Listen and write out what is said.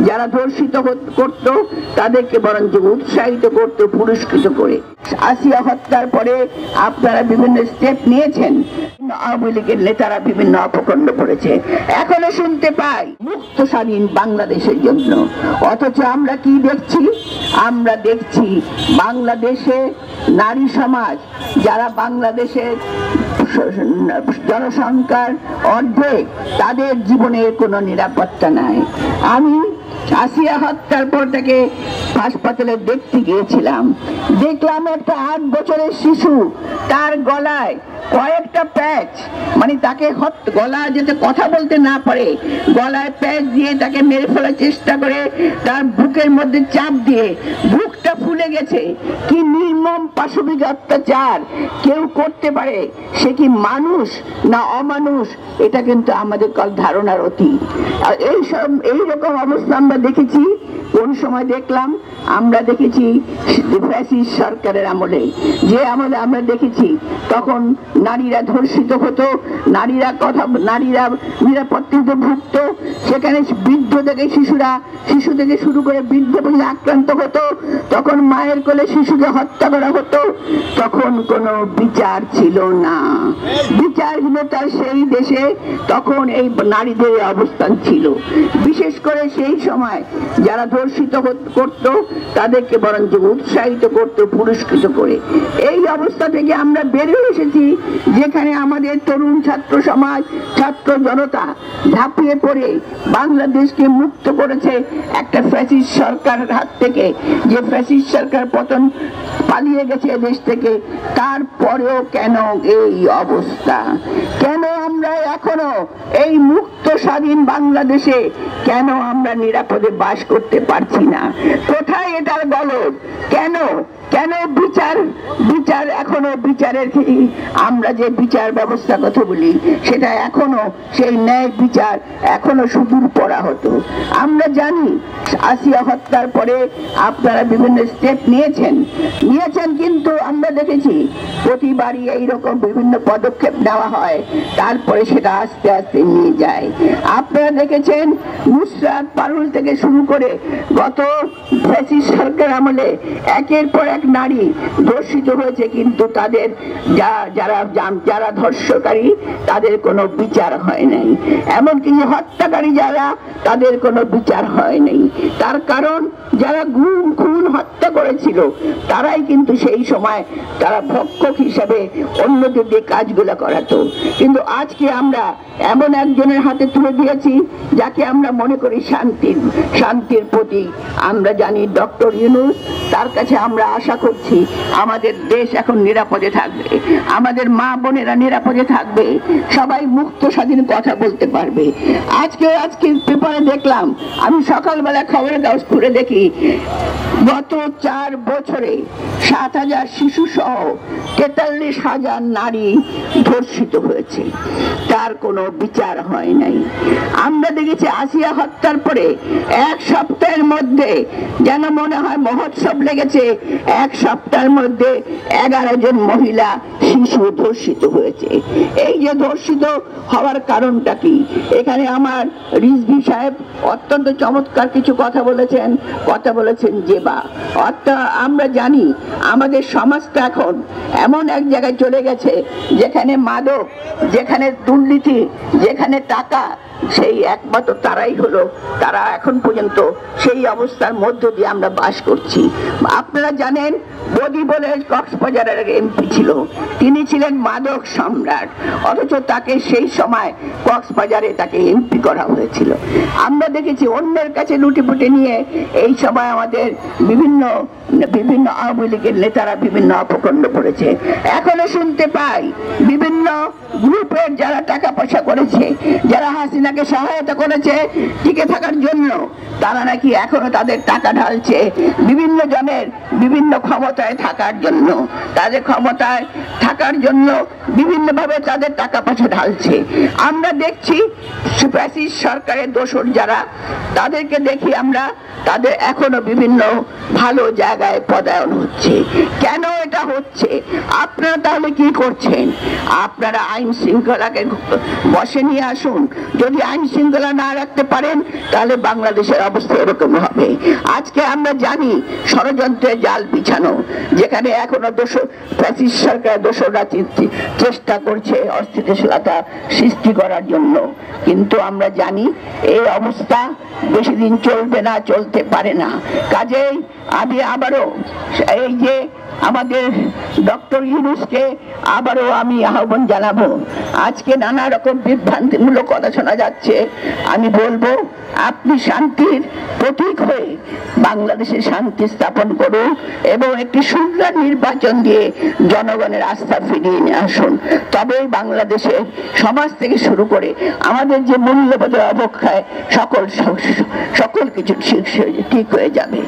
যারা ধর্ষিত করত তাদেরকে বরঞ্চ উৎসাহিত করতে পুরস্কৃত করে। আসিয়া হত্যার পরে আপনারা বিভিন্ন স্টেপ নিয়েছেন, আওয়ামী লীগের নেতারা বিভিন্ন অপকর্ম করেছে, এখনো শুনতে পাই মুক্ত স্বাধীন বাংলাদেশের জন্য। অথচ আমরা কি দেখছি? আমরা দেখছি বাংলাদেশে নারী সমাজ, যারা বাংলাদেশের জনসংখ্যার অর্ধেক, তাদের জীবনের কোনো নিরাপত্তা নাই। আমি আসিয়া হত্যার পর তাকে হাসপাতালে দেখতে গিয়েছিলাম, দেখলাম একটা 8 বছরের শিশু, তার গলায় কয়েকটা প্যাচ, মানে তাকে গলা যাতে কথা বলতে না পারে গলায় প্যাচ দিয়ে তাকে মেরে ফেলার চেষ্টা করে, তার বুকের মধ্যে চাপ দিয়ে বুকটা ফুলে গেছে। কি নির্মম পাশবিক অত্যাচার কেউ করতে পারে! সে কি মানুষ না অমানুষ? এটা কিন্তু আমাদের ধারণার অতীত। আর এইরকম অবস্থা আমরা দেখেছি। কোন সময় দেখলাম? আমরা দেখেছি ফ্যাসিস্ট সরকারের আমলে, যে আমলে আমরা দেখেছি তখন নারীরা ধর্ষিত হতো, নারীরা নিরাপত্তাহীনতায় ভুগত, সেখানে বৃদ্ধ থেকে শিশু থেকে শুরু করে বৃদ্ধ পর্যন্ত আক্রান্ত হতো, তখন মায়ের কোলে শিশুকে হত্যা করা হতো, তখন কোনো বিচার ছিল না। বিচারহীনতার সেই দেশে তখন এই নারীদের অবস্থান ছিল। বিশেষ করে সেই সময় যারা ধর্ষিত করত তাদেরকে বরঞ্চ উৎসাহিত করতে পুরস্কৃত করে। এই অবস্থা থেকে আমরা বেরিয়ে এসেছি, যেখানে আমাদের তরুণ ছাত্র সমাজ, ছাত্র জনতা ঝাঁপিয়ে পড়ে বাংলাদেশকে মুক্ত করেছে একটা ফ্যাসিস্ট সরকারের হাত থেকে। যে ফ্যাসিস্ট সরকার পতন পালিয়ে গেছে দেশ থেকে, তারপরেও কেন এই অবস্থা? কেন আমরা এখনো এই মুক্ত স্বাধীন বাংলাদেশে কেন আমরা নিরাপদে বাস করতে পারছি না? কোথায় এটার গলদ? কেন কেন বিচার এখনো বিচারের, আমরা যে বিচার ব্যবস্থা কথা বলি সেটা এখনো সেই ন্যায় বিচার এখনো সুদূর পড়া হতো। আমরা জানি আসিয়া হত্যার পরে আপনারা বিভিন্ন স্টেপ নিয়েছেন, কিন্তু আমরা দেখেছি প্রতিবারই এইরকম বিভিন্ন পদক্ষেপ নেওয়া হয়, তারপরে সেটা আস্তে আস্তে নিয়ে যায়। আপনারা দেখেছেন নুসরাত পারুল থেকে শুরু করে গত ফ্যাসিস্ট সরকার আমলে একের পর এক নারী ধর্ষিত হয়েছে, কিন্তু তাদের যারা ধর্ষকারী তাদের কোনো বিচার হয় নাই, এমনকি হত্যাকারী যারা তাদের কোনো বিচার হয় নাই। তার কারণ যারা খুন হত্যা করেছিল তারাই কিন্তু সেই সময় তারা ভক্ষক হিসাবে অন্যদের দিয়ে কাজগুলো করাতো। কিন্তু আজকে আমরা এমন একজনের হাতে তুলে দিয়েছি যাকে আমরা মনে করি শান্তির প্রতীক। আমরা জানি ডক্টর ইউনূস, তার কাছে আমরা আশা করছি আমাদের দেশ এখন নিরাপদে থাকবে, আমাদের মা বোনেরা নিরাপদে থাকবে, সবাই মুক্ত স্বাধীন কথা বলতে পারবে। আজকে পেপারে দেখলাম, আমি সকালবেলা খবরের কাগজ খুলে দেখি গত 4 বছরে 7,000 শিশু সহ 43,000 নারী ধর্ষিত হয়েছে, তার কোনো বিচার হয় নাই। আমরা দেখেছি আসিয়া হত্যার পরে 1 সপ্তাহের মধ্যে যেন মনে হয় মহোৎসব লেগেছে, 1 সপ্তাহের মধ্যে 11 জন মহিলা শিশু ধর্ষিত হয়েছে। এই যে ধর্ষিত হওয়ার কারণটা কি? এখানে আমার রিজভী সাহেব অত্যন্ত চমৎকার কিছু কথা বলেছেন জেবা। অর্থাৎ আমরা জানি আমাদের সমাজটা এখন এমন এক জায়গায় চলে গেছে যেখানে মাদক, যেখানে দুর্নীতি, যেখানে টাকা, সেই একমাত্র তারা এখন পর্যন্ত সেই অবস্থার মধ্য দিয়ে আমরা বাস করছি। আপনারা জানেন বদি বলে কক্সবাজারের এমপি ছিল, তিনি ছিলেন মাদক সম্রাট, অথচ তাকে সেই সময় কক্সবাজারে তাকে এমপি করা হয়েছিল। আমরা দেখেছি অন্যের কাছে লুটিপুটে নিয়ে এই সময় আমাদের বিভিন্ন আওয়ামী লীগের নেতারা বিভিন্ন অপকর্ম করেছে। এখনো শুনতে পাই বিভিন্ন গ্রুপের যারা টাকা পয়সা করেছে, যারা হাসিনাকে সহায়তা করেছে টিকে থাকার জন্য, তারা নাকি এখনো তাদের টাকা ঢালছে বিভিন্ন জনের বিভিন্ন ক্ষমতায় থাকার জন্য, বিভিন্নভাবে তাদের টাকা পয়সা ঢালছে। আমরা দেখছি ফ্যাসিস্ট সরকারের দোসর যারা, তাদেরকে দেখি আমরা তাদের এখনো বিভিন্ন ভালো জায়গায় পদায়ন হচ্ছে। কেন এটা যা হচ্ছে, আপনারা তাহলে কি করছেন? আপনারা আইন শৃঙ্খলাকে বসে নিয়ে আসুন। যদি আইন শৃঙ্খলা না রাখতে পারেন তাহলে বাংলাদেশের অবস্থা এরকম হবে। আজকে আমরা জানি ষড়যন্ত্রের জাল বিছানো, যেখানে এখনো ফ্যাসিস্ট সরকার দোষরা চেষ্টা করছে অস্থিতিশীলতা সৃষ্টি করার জন্য, কিন্তু আমরা জানি এই অবস্থা বেশি দিন চলবে না, চলতে পারে না। কাজেই আমি আবারও এই যে আমাদের ডক্টর ইউনূসকে আবারও আমি আহ্বান জানাবো। আজকে নানা রকম বিভ্রান্তিমূলক কথা শোনা যাচ্ছে, আমি বলবো আপনি শান্তির প্রতীক হয়ে বাংলাদেশে শান্তি স্থাপন করুন এবং একটি সুন্দর নির্বাচন দিয়ে জনগণের আস্থা ফিরিয়ে নিয়ে আসুন। তবেই বাংলাদেশের সমাজ থেকে শুরু করে আমাদের যে মূল্যবোধের অবক্ষয় সকল কিছু ঠিক হয়ে যাবে।